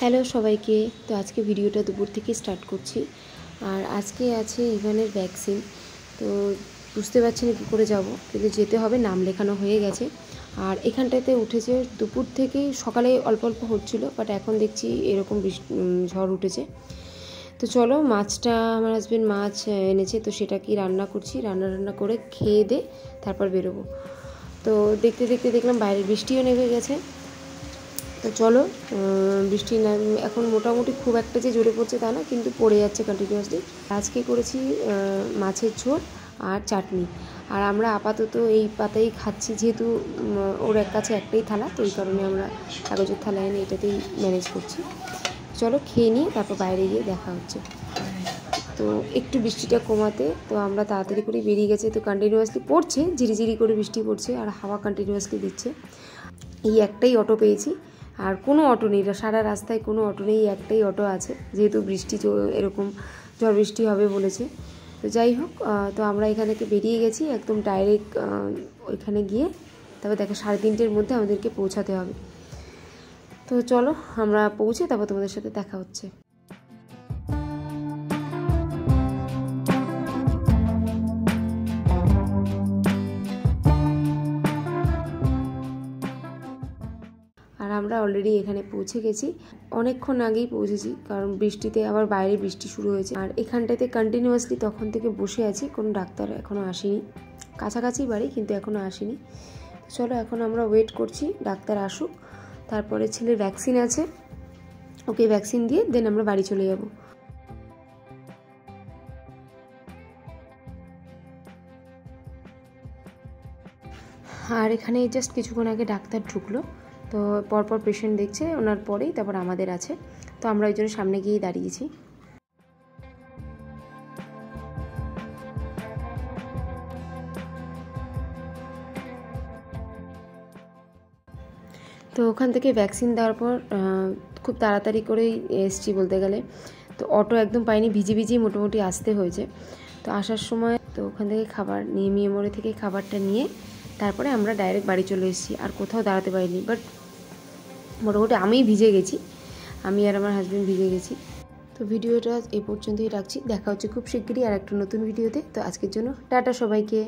Hello সবাইকে। তো আজকে ভিডিওটা দুপুর থেকে স্টার্ট করছি। আর আজকে আছে ইভানের ভ্যাকসিন। তো বুঝতে পারছি না কী করে যাব, কিন্তু যেতে হবে। নাম লেখানো হয়ে গেছে। আর এখানটাতে উঠেছে দুপুর থেকেই, সকালে অল্প অল্প হচ্ছিল, বাট এখন দেখছি এরকম ঝড় উঠেছে। তো চলো, মাছটা আমার হাজব্যান্ড মাছ এনেছে, তো সেটাকেই রান্না করছি। রান্না করে খেয়ে দে তারপর বেরোবো। তো দেখতে দেখতে দেখলাম বাইরে বৃষ্টিও নেমে গেছে। তো চলো, বৃষ্টি এখন মোটামুটি খুব একটা যে জোরে পড়ছে তা না, কিন্তু পড়ে যাচ্ছে কন্টিনিউয়াসলি। আজকে করেছি মাছের ঝোল আর চাটনি। আর আমরা আপাতত এই পাতাই খাচ্ছি, যেহেতু ওর কাছে একটাই থালা, তো এই কারণে আমরা কাগজের থালা এনে এটাতেই ম্যানেজ করছি। চলো খেয়ে নিয়ে তারপর বাইরে গিয়ে দেখা হচ্ছে। তো একটু বৃষ্টিটা কমাতে তো আমরা তাড়াতাড়ি করে বেরিয়ে গেছে। তো কন্টিনিউয়াসলি পড়ছে, ঝিরিঝিরি করে বৃষ্টি পড়ছে আর হাওয়া কন্টিনিউয়াসলি দিচ্ছে। এই একটাই অটো পেয়েছি, আর কোনো অটো নেই, সারা রাস্তায় কোনো অটো নেই, একটাই অটো আছে, যেহেতু বৃষ্টি এরকম ঝড় বৃষ্টি হবে বলেছে। তো যাই হোক, তো আমরা এখান থেকে বেরিয়ে গেছি একদম ডাইরেক্ট ওইখানে গিয়ে তারপর দেখো 3:30-এর মধ্যে আমাদেরকে পৌঁছাতে হবে। তো চলো আমরা পৌঁছে তারপর তোমাদের সাথে দেখা হচ্ছে। আর আমরা অলরেডি এখানে পৌঁছে গেছি, অনেকক্ষণ আগেই পৌঁছেছি, কারণ বৃষ্টিতে আবার বাইরে বৃষ্টি শুরু হয়েছে। আর এখানটাতে কন্টিনিউয়াসলি তখন থেকে বসে আছি, কোনো ডাক্তার এখনও আসেনি। কাছাকাছি বাড়ি, কিন্তু এখনও আসেনি। চলো এখন আমরা ওয়েট করছি ডাক্তার আসুক, তারপরে ছেলের ভ্যাকসিন আছে, ওকে ভ্যাকসিন দিয়ে দেন আমরা বাড়ি চলে যাব। আর এখানে জাস্ট কিছুক্ষণ আগে ডাক্তার ঢুকলো, তো পরপর পেশেন্ট দেখছে, ওনার পরেই তারপর আমাদের আছে। তো আমরা ওই জন্য সামনে গিয়েই দাঁড়িয়েছি। তো ওখান থেকে ভ্যাকসিন দেওয়ার পর খুব তাড়াতাড়ি করেই এসছি বলতে গেলে। তো অটো একদম পাইনি, ভিজে ভিজেই মোটামুটি আসতে হয়েছে। তো আসার সময় তো ওখান থেকে খাবার নিয়ে, মিয়ামোড়ে থেকে খাবারটা নিয়ে তারপরে আমরা ডাইরেক্ট বাড়ি চলে এসেছি। আর কোথাও দাঁড়াতে পারিনি, বাট মোটামুটি আমিই ভিজে গেছি, আমি আর আমার হাজব্যান্ড ভিজে গেছি। তো ভিডিওটা এই পর্যন্তই রাখছি, দেখা হচ্ছে খুব শিগগিরই আর একটা নতুন ভিডিওতে। তো আজকের জন্য টাটা সবাইকে।